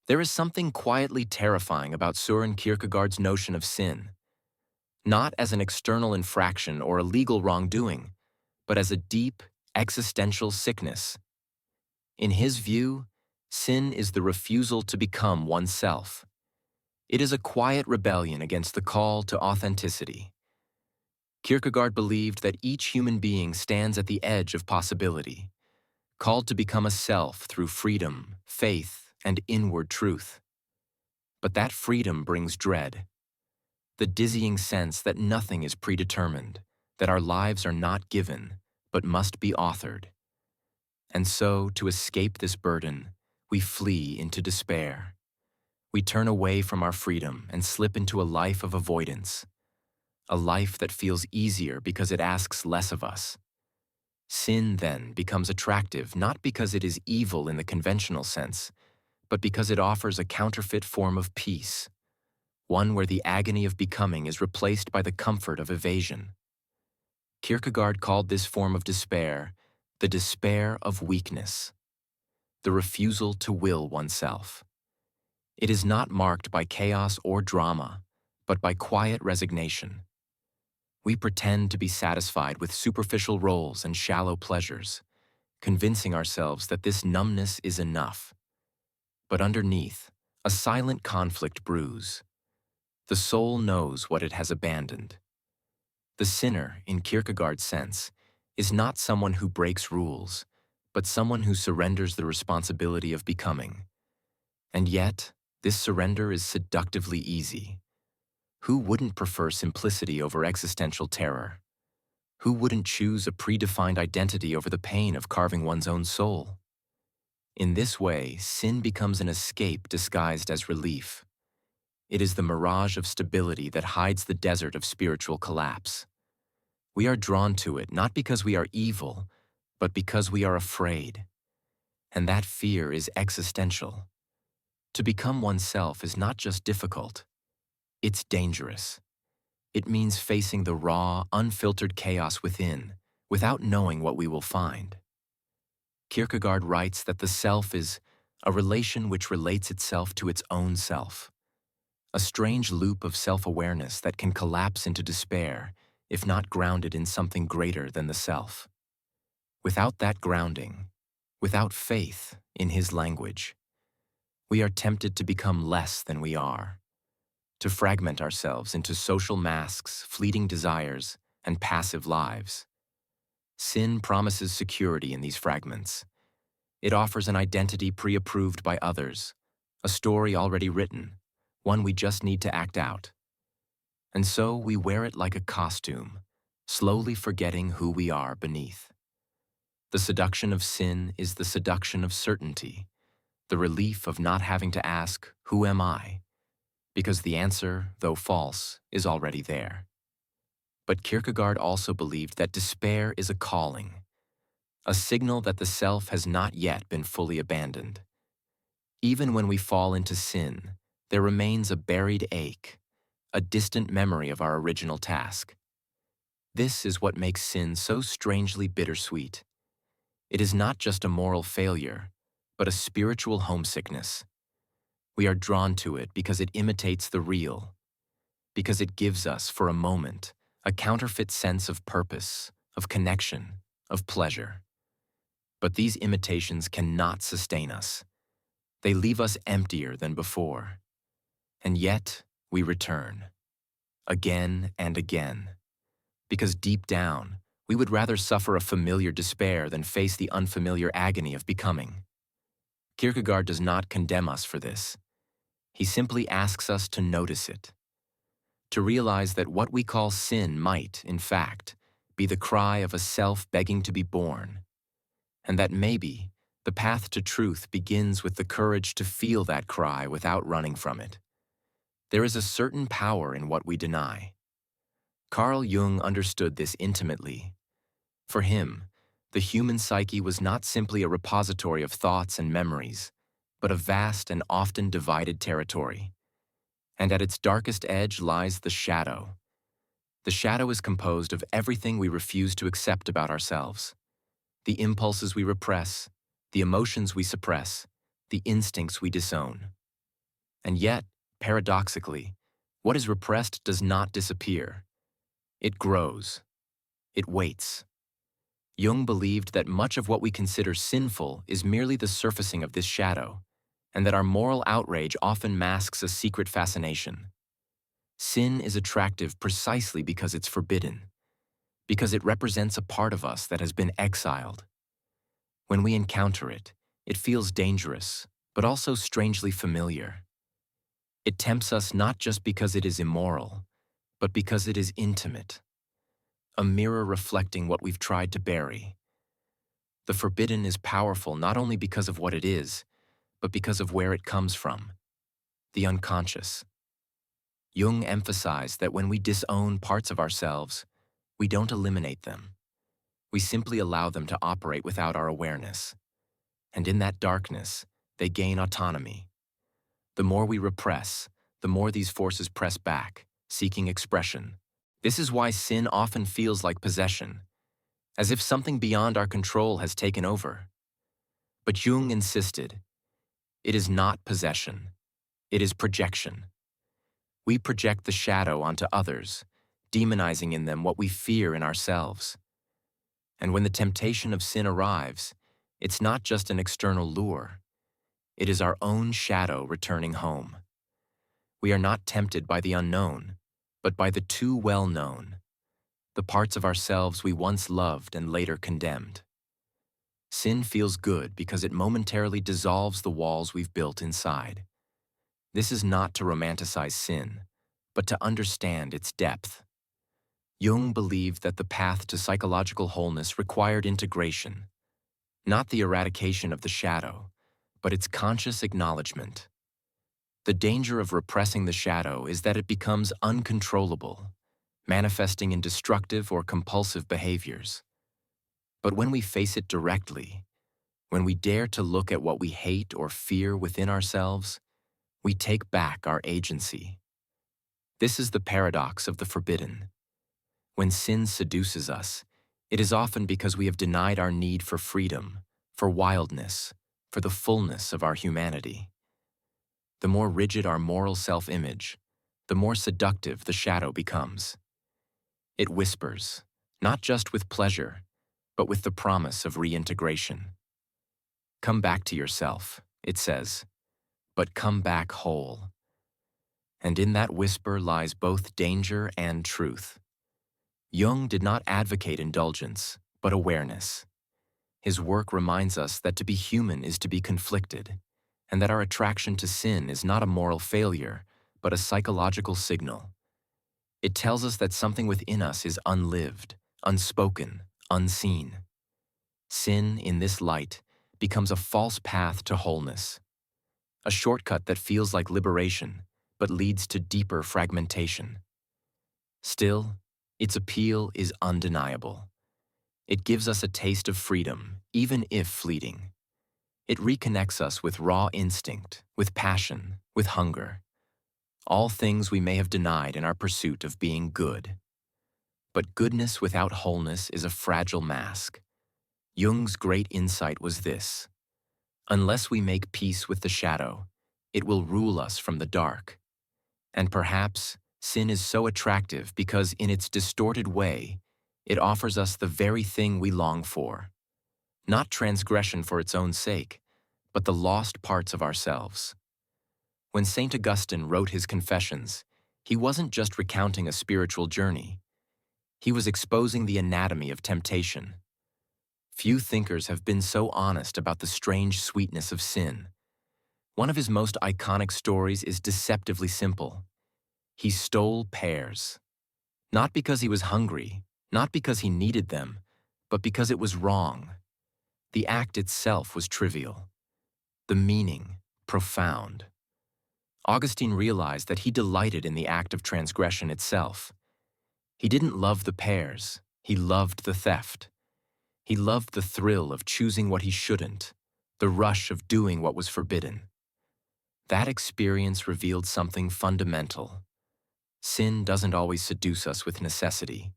There is something quietly terrifying about Søren Kierkegaard's notion of sin, not as an external infraction or a legal wrongdoing, but as a deep, existential sickness. In his view, sin is the refusal to become oneself. It is a quiet rebellion against the call to authenticity. Kierkegaard believed that each human being stands at the edge of possibility, called to become a self through freedom, faith, and inward truth. But that freedom brings dread, the dizzying sense that nothing is predetermined, that our lives are not given, but must be authored. And so, to escape this burden, we flee into despair. We turn away from our freedom and slip into a life of avoidance, a life that feels easier because it asks less of us. Sin, then, becomes attractive not because it is evil in the conventional sense, but because it offers a counterfeit form of peace, one where the agony of becoming is replaced by the comfort of evasion. Kierkegaard called this form of despair the despair of weakness, the refusal to will oneself. It is not marked by chaos or drama, but by quiet resignation. We pretend to be satisfied with superficial roles and shallow pleasures, convincing ourselves that this numbness is enough. But underneath, a silent conflict brews. The soul knows what it has abandoned. The sinner, in Kierkegaard's sense, is not someone who breaks rules, but someone who surrenders the responsibility of becoming. And yet, this surrender is seductively easy. Who wouldn't prefer simplicity over existential terror? Who wouldn't choose a predefined identity over the pain of carving one's own soul? In this way, sin becomes an escape disguised as relief. It is the mirage of stability that hides the desert of spiritual collapse. We are drawn to it not because we are evil, but because we are afraid. And that fear is existential. To become oneself is not just difficult, it's dangerous. It means facing the raw, unfiltered chaos within, without knowing what we will find. Kierkegaard writes that the self is a relation which relates itself to its own self, a strange loop of self-awareness that can collapse into despair if not grounded in something greater than the self. Without that grounding, without faith in his language, we are tempted to become less than we are, to fragment ourselves into social masks, fleeting desires, and passive lives. Sin promises security in these fragments. It offers an identity pre-approved by others, a story already written, one we just need to act out. And so we wear it like a costume, slowly forgetting who we are beneath. The seduction of sin is the seduction of certainty, the relief of not having to ask, "Who am I?" because the answer, though false, is already there. But Kierkegaard also believed that despair is a calling, a signal that the self has not yet been fully abandoned. Even when we fall into sin, there remains a buried ache, a distant memory of our original task. This is what makes sin so strangely bittersweet. It is not just a moral failure, but a spiritual homesickness. We are drawn to it because it imitates the real, because it gives us, for a moment, a counterfeit sense of purpose, of connection, of pleasure. But these imitations cannot sustain us. They leave us emptier than before. And yet, we return, again and again, because deep down, we would rather suffer a familiar despair than face the unfamiliar agony of becoming. Kierkegaard does not condemn us for this. He simply asks us to notice it, to realize that what we call sin might, in fact, be the cry of a self begging to be born, and that maybe the path to truth begins with the courage to feel that cry without running from it. There is a certain power in what we deny. Carl Jung understood this intimately. For him, the human psyche was not simply a repository of thoughts and memories, but a vast and often divided territory. And at its darkest edge lies the shadow. The shadow is composed of everything we refuse to accept about ourselves. The impulses we repress, the emotions we suppress, the instincts we disown. And yet, paradoxically, what is repressed does not disappear. It grows. It waits. Jung believed that much of what we consider sinful is merely the surfacing of this shadow, and that our moral outrage often masks a secret fascination. Sin is attractive precisely because it's forbidden, because it represents a part of us that has been exiled. When we encounter it, it feels dangerous, but also strangely familiar. It tempts us not just because it is immoral, but because it is intimate, a mirror reflecting what we've tried to bury. The forbidden is powerful not only because of what it is, but because of where it comes from, the unconscious. Jung emphasized that when we disown parts of ourselves, we don't eliminate them. We simply allow them to operate without our awareness. And in that darkness, they gain autonomy. The more we repress, the more these forces press back, seeking expression. This is why sin often feels like possession, as if something beyond our control has taken over. But Jung insisted, it is not possession, it is projection. We project the shadow onto others, demonizing in them what we fear in ourselves. And when the temptation of sin arrives, it's not just an external lure. It is our own shadow returning home. We are not tempted by the unknown, but by the too well-known, the parts of ourselves we once loved and later condemned. Sin feels good because it momentarily dissolves the walls we've built inside. This is not to romanticize sin, but to understand its depth. Jung believed that the path to psychological wholeness required integration, not the eradication of the shadow, but its conscious acknowledgement. The danger of repressing the shadow is that it becomes uncontrollable, manifesting in destructive or compulsive behaviors. But when we face it directly, when we dare to look at what we hate or fear within ourselves, we take back our agency. This is the paradox of the forbidden. When sin seduces us, it is often because we have denied our need for freedom, for wildness, for the fullness of our humanity. The more rigid our moral self-image, the more seductive the shadow becomes. It whispers, not just with pleasure, but with the promise of reintegration. Come back to yourself, it says, but come back whole. And in that whisper lies both danger and truth. Jung did not advocate indulgence, but awareness. His work reminds us that to be human is to be conflicted, and that our attraction to sin is not a moral failure, but a psychological signal. It tells us that something within us is unlived, unspoken, unseen. Sin, in this light, becomes a false path to wholeness, a shortcut that feels like liberation, but leads to deeper fragmentation. Still, its appeal is undeniable. It gives us a taste of freedom, even if fleeting. It reconnects us with raw instinct, with passion, with hunger, all things we may have denied in our pursuit of being good. But goodness without wholeness is a fragile mask. Jung's great insight was this: unless we make peace with the shadow, it will rule us from the dark. And perhaps sin is so attractive because in its distorted way, it offers us the very thing we long for. Not transgression for its own sake, but the lost parts of ourselves. When St. Augustine wrote his Confessions, he wasn't just recounting a spiritual journey. He was exposing the anatomy of temptation. Few thinkers have been so honest about the strange sweetness of sin. One of his most iconic stories is deceptively simple. He stole pears. Not because he was hungry, not because he needed them, but because it was wrong. The act itself was trivial. The meaning, profound. Augustine realized that he delighted in the act of transgression itself. He didn't love the pears, he loved the theft. He loved the thrill of choosing what he shouldn't, the rush of doing what was forbidden. That experience revealed something fundamental. Sin doesn't always seduce us with necessity.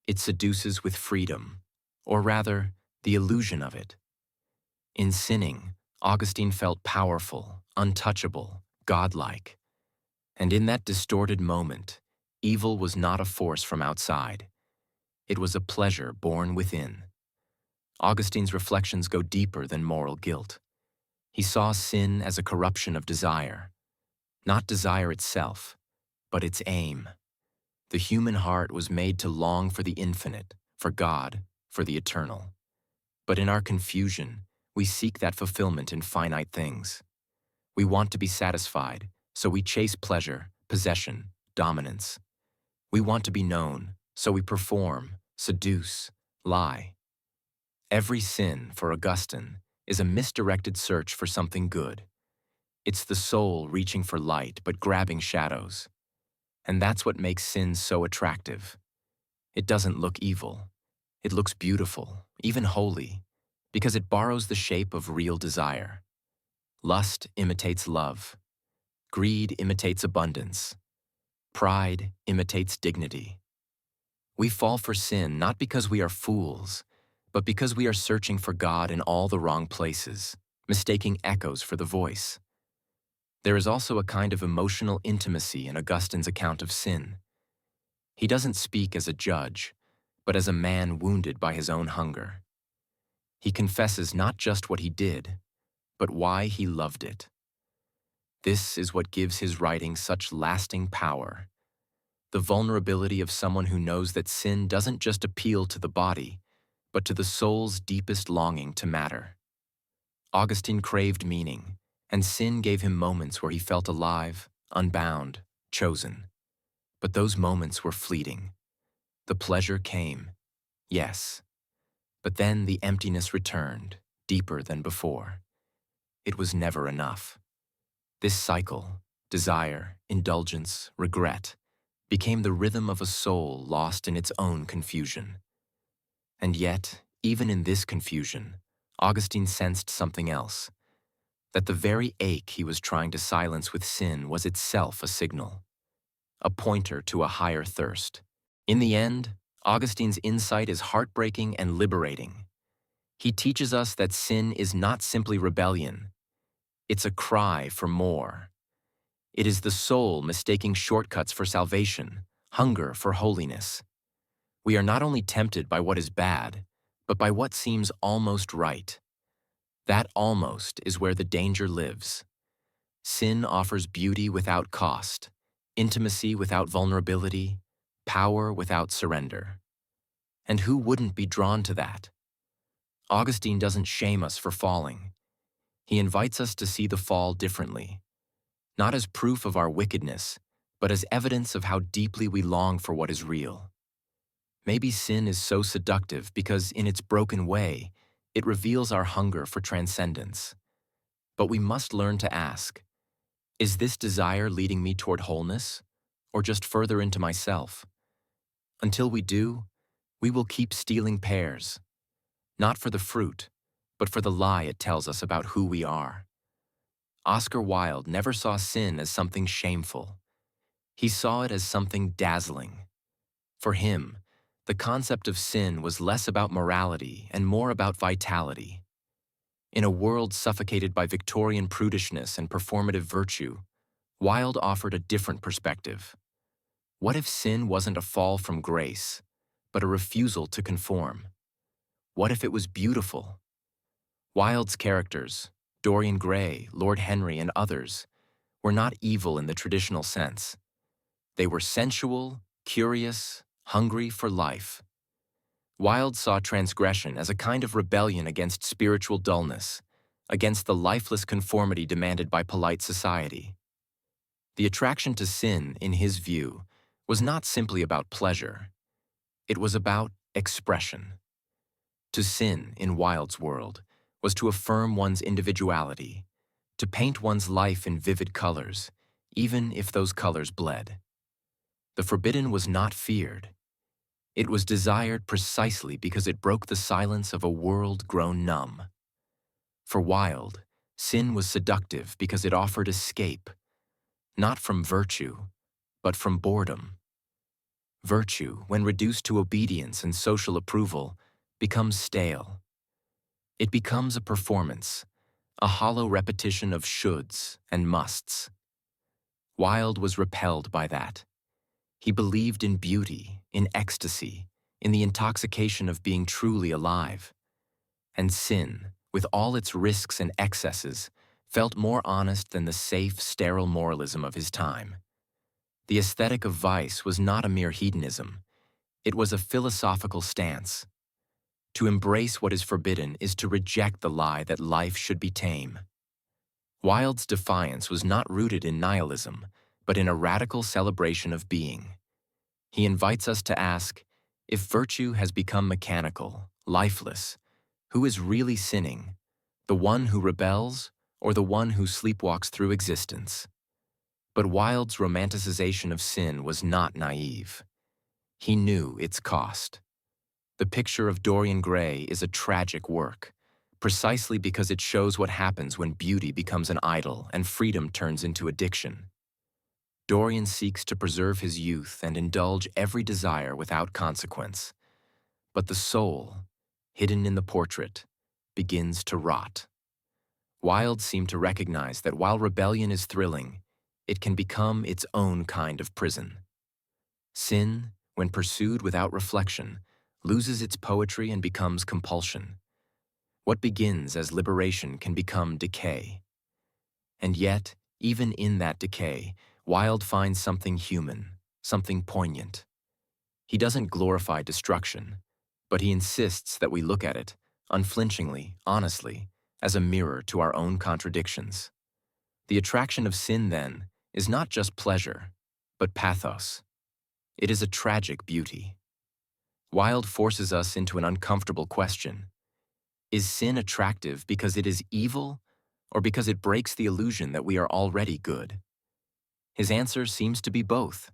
It seduces with freedom, or rather, the illusion of it. In sinning, Augustine felt powerful, untouchable, godlike. And in that distorted moment, evil was not a force from outside. It was a pleasure born within. Augustine's reflections go deeper than moral guilt. He saw sin as a corruption of desire, not desire itself, but its aim. The human heart was made to long for the infinite, for God, for the eternal. But in our confusion, we seek that fulfillment in finite things. We want to be satisfied, so we chase pleasure, possession, dominance. We want to be known, so we perform, seduce, lie. Every sin, for Augustine, is a misdirected search for something good. It's the soul reaching for light but grabbing shadows. And that's what makes sin so attractive. It doesn't look evil. It looks beautiful, even holy, because it borrows the shape of real desire. Lust imitates love. Greed imitates abundance. Pride imitates dignity. We fall for sin not because we are fools, but because we are searching for God in all the wrong places, mistaking echoes for the voice. There is also a kind of emotional intimacy in Augustine's account of sin. He doesn't speak as a judge, but as a man wounded by his own hunger. He confesses not just what he did, but why he loved it. This is what gives his writing such lasting power. The vulnerability of someone who knows that sin doesn't just appeal to the body, but to the soul's deepest longing to matter. Augustine craved meaning, and sin gave him moments where he felt alive, unbound, chosen. But those moments were fleeting. The pleasure came, yes, but then the emptiness returned, deeper than before. It was never enough. This cycle, desire, indulgence, regret, became the rhythm of a soul lost in its own confusion. And yet, even in this confusion, Augustine sensed something else, that the very ache he was trying to silence with sin was itself a signal, a pointer to a higher thirst. In the end, Augustine's insight is heartbreaking and liberating. He teaches us that sin is not simply rebellion. It's a cry for more. It is the soul mistaking shortcuts for salvation, hunger for holiness. We are not only tempted by what is bad, but by what seems almost right. That almost is where the danger lives. Sin offers beauty without cost, intimacy without vulnerability, power without surrender. And who wouldn't be drawn to that? Augustine doesn't shame us for falling. He invites us to see the fall differently, not as proof of our wickedness, but as evidence of how deeply we long for what is real. Maybe sin is so seductive because in its broken way, it reveals our hunger for transcendence. But we must learn to ask, is this desire leading me toward wholeness, or just further into myself? Until we do, we will keep stealing pears, not for the fruit, but for the lie it tells us about who we are. Oscar Wilde never saw sin as something shameful. He saw it as something dazzling. For him, the concept of sin was less about morality and more about vitality. In a world suffocated by Victorian prudishness and performative virtue, Wilde offered a different perspective. What if sin wasn't a fall from grace, but a refusal to conform? What if it was beautiful? Wilde's characters, Dorian Gray, Lord Henry, and others, were not evil in the traditional sense. They were sensual, curious, hungry for life. Wilde saw transgression as a kind of rebellion against spiritual dullness, against the lifeless conformity demanded by polite society. The attraction to sin, in his view, was not simply about pleasure. It was about expression. To sin, in Wilde's world, was to affirm one's individuality, to paint one's life in vivid colors, even if those colors bled. The forbidden was not feared. It was desired precisely because it broke the silence of a world grown numb. For Wilde, sin was seductive because it offered escape, not from virtue, but from boredom. Virtue, when reduced to obedience and social approval, becomes stale. It becomes a performance, a hollow repetition of shoulds and musts. Wilde was repelled by that. He believed in beauty, in ecstasy, in the intoxication of being truly alive. And sin, with all its risks and excesses, felt more honest than the safe, sterile moralism of his time. The aesthetic of vice was not a mere hedonism. It was a philosophical stance. To embrace what is forbidden is to reject the lie that life should be tame. Wilde's defiance was not rooted in nihilism, but in a radical celebration of being. He invites us to ask, if virtue has become mechanical, lifeless, who is really sinning, the one who rebels or the one who sleepwalks through existence? But Wilde's romanticization of sin was not naive. He knew its cost. The picture of Dorian Gray is a tragic work, precisely because it shows what happens when beauty becomes an idol and freedom turns into addiction. Dorian seeks to preserve his youth and indulge every desire without consequence. But the soul, hidden in the portrait, begins to rot. Wilde seemed to recognize that while rebellion is thrilling, it can become its own kind of prison. Sin, when pursued without reflection, loses its poetry and becomes compulsion. What begins as liberation can become decay. And yet, even in that decay, Wilde finds something human, something poignant. He doesn't glorify destruction, but he insists that we look at it, unflinchingly, honestly, as a mirror to our own contradictions. The attraction of sin, then, is not just pleasure, but pathos. It is a tragic beauty. Wilde forces us into an uncomfortable question. Is sin attractive because it is evil, or because it breaks the illusion that we are already good? His answer seems to be both.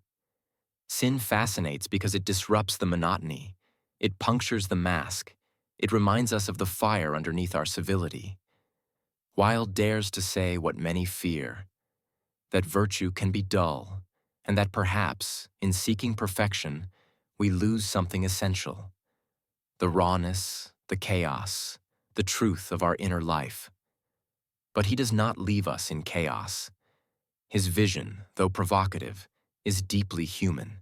Sin fascinates because it disrupts the monotony. It punctures the mask. It reminds us of the fire underneath our civility. Wilde dares to say what many fear, that virtue can be dull, and that perhaps, in seeking perfection, we lose something essential: the rawness, the chaos, the truth of our inner life. But he does not leave us in chaos. His vision, though provocative, is deeply human.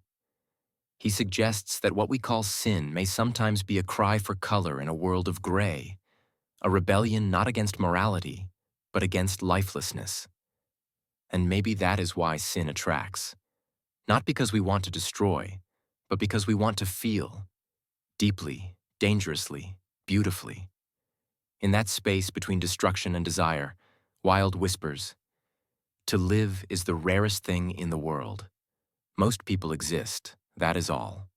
He suggests that what we call sin may sometimes be a cry for color in a world of gray, a rebellion not against morality, but against lifelessness. And maybe that is why sin attracts. Not because we want to destroy, but because we want to feel, deeply, dangerously, beautifully. In that space between destruction and desire, Wilde whispers, "To live is the rarest thing in the world. Most people exist, that is all."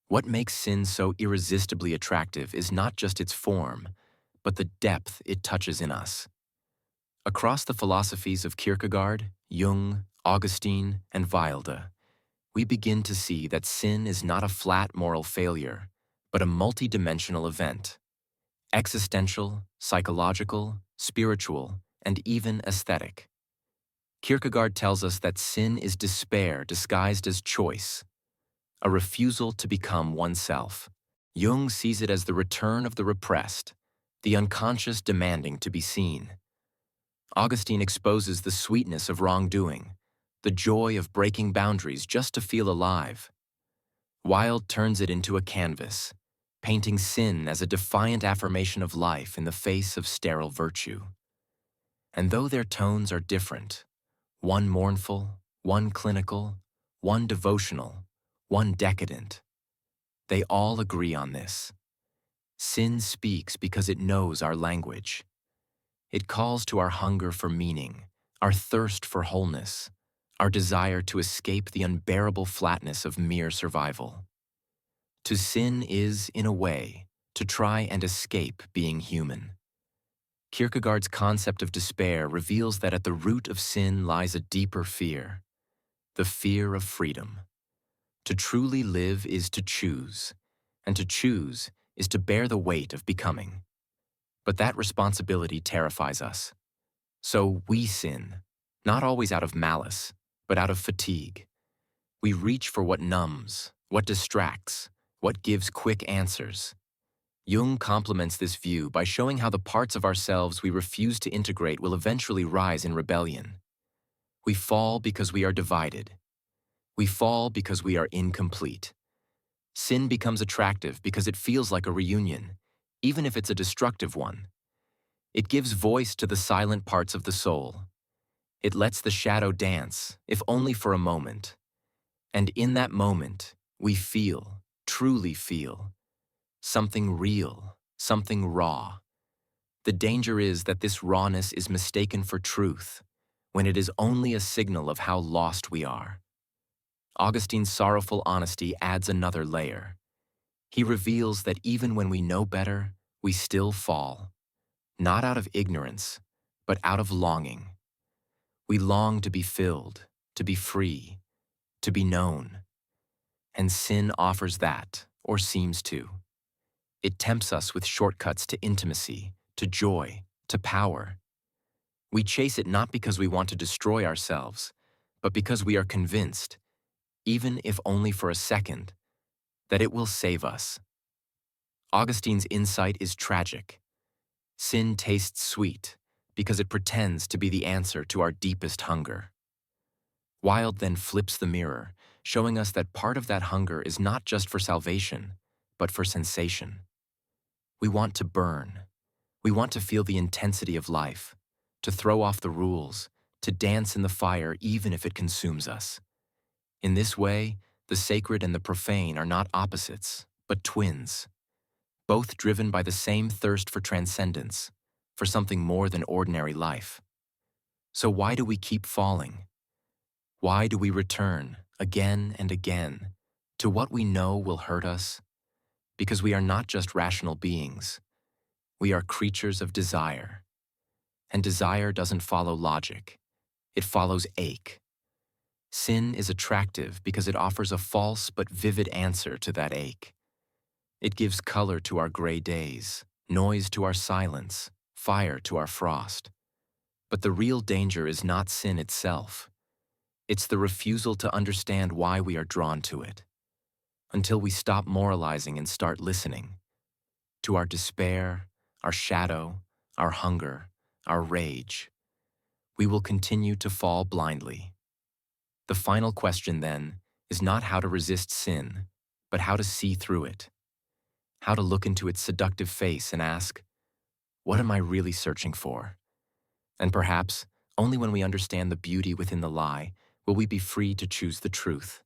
What makes sin so irresistibly attractive is not just its form, but the depth it touches in us. Across the philosophies of Kierkegaard, Jung, Augustine, and Wilde, we begin to see that sin is not a flat moral failure, but a multidimensional event. Existential, psychological, spiritual, and even aesthetic. Kierkegaard tells us that sin is despair disguised as choice, a refusal to become oneself. Jung sees it as the return of the repressed, the unconscious demanding to be seen. Augustine exposes the sweetness of wrongdoing, the joy of breaking boundaries just to feel alive. Wilde turns it into a canvas, painting sin as a defiant affirmation of life in the face of sterile virtue. And though their tones are different, one mournful, one clinical, one devotional, one decadent, they all agree on this. Sin speaks because it knows our language. It calls to our hunger for meaning, our thirst for wholeness, our desire to escape the unbearable flatness of mere survival. To sin is, in a way, to try and escape being human. Kierkegaard's concept of despair reveals that at the root of sin lies a deeper fear, the fear of freedom. To truly live is to choose, and to choose is to bear the weight of becoming. But that responsibility terrifies us. So we sin, not always out of malice, but out of fatigue. We reach for what numbs, what distracts, what gives quick answers. Jung complements this view by showing how the parts of ourselves we refuse to integrate will eventually rise in rebellion. We fall because we are divided. We fall because we are incomplete. Sin becomes attractive because it feels like a reunion, even if it's a destructive one. It gives voice to the silent parts of the soul. It lets the shadow dance, if only for a moment. And in that moment, we feel, truly feel, something real, something raw. The danger is that this rawness is mistaken for truth, when it is only a signal of how lost we are. Augustine's sorrowful honesty adds another layer. He reveals that even when we know better, we still fall, not out of ignorance, but out of longing. We long to be filled, to be free, to be known. And sin offers that, or seems to. It tempts us with shortcuts to intimacy, to joy, to power. We chase it not because we want to destroy ourselves, but because we are convinced, even if only for a second, that it will save us. Augustine's insight is tragic. Sin tastes sweet because it pretends to be the answer to our deepest hunger. Wilde then flips the mirror, showing us that part of that hunger is not just for salvation, but for sensation. We want to burn. We want to feel the intensity of life, to throw off the rules, to dance in the fire even if it consumes us. In this way, the sacred and the profane are not opposites, but twins, both driven by the same thirst for transcendence, for something more than ordinary life. So why do we keep falling? Why do we return, again and again, to what we know will hurt us? Because we are not just rational beings. We are creatures of desire. And desire doesn't follow logic. It follows ache. Sin is attractive because it offers a false but vivid answer to that ache. It gives color to our gray days, noise to our silence, fire to our frost. But the real danger is not sin itself. It's the refusal to understand why we are drawn to it. Until we stop moralizing and start listening to our despair, our shadow, our hunger, our rage, we will continue to fall blindly. The final question, then, is not how to resist sin, but how to see through it. How to look into its seductive face and ask, what am I really searching for? And perhaps, only when we understand the beauty within the lie will we be free to choose the truth,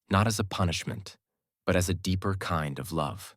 not as a punishment, but as a deeper kind of love.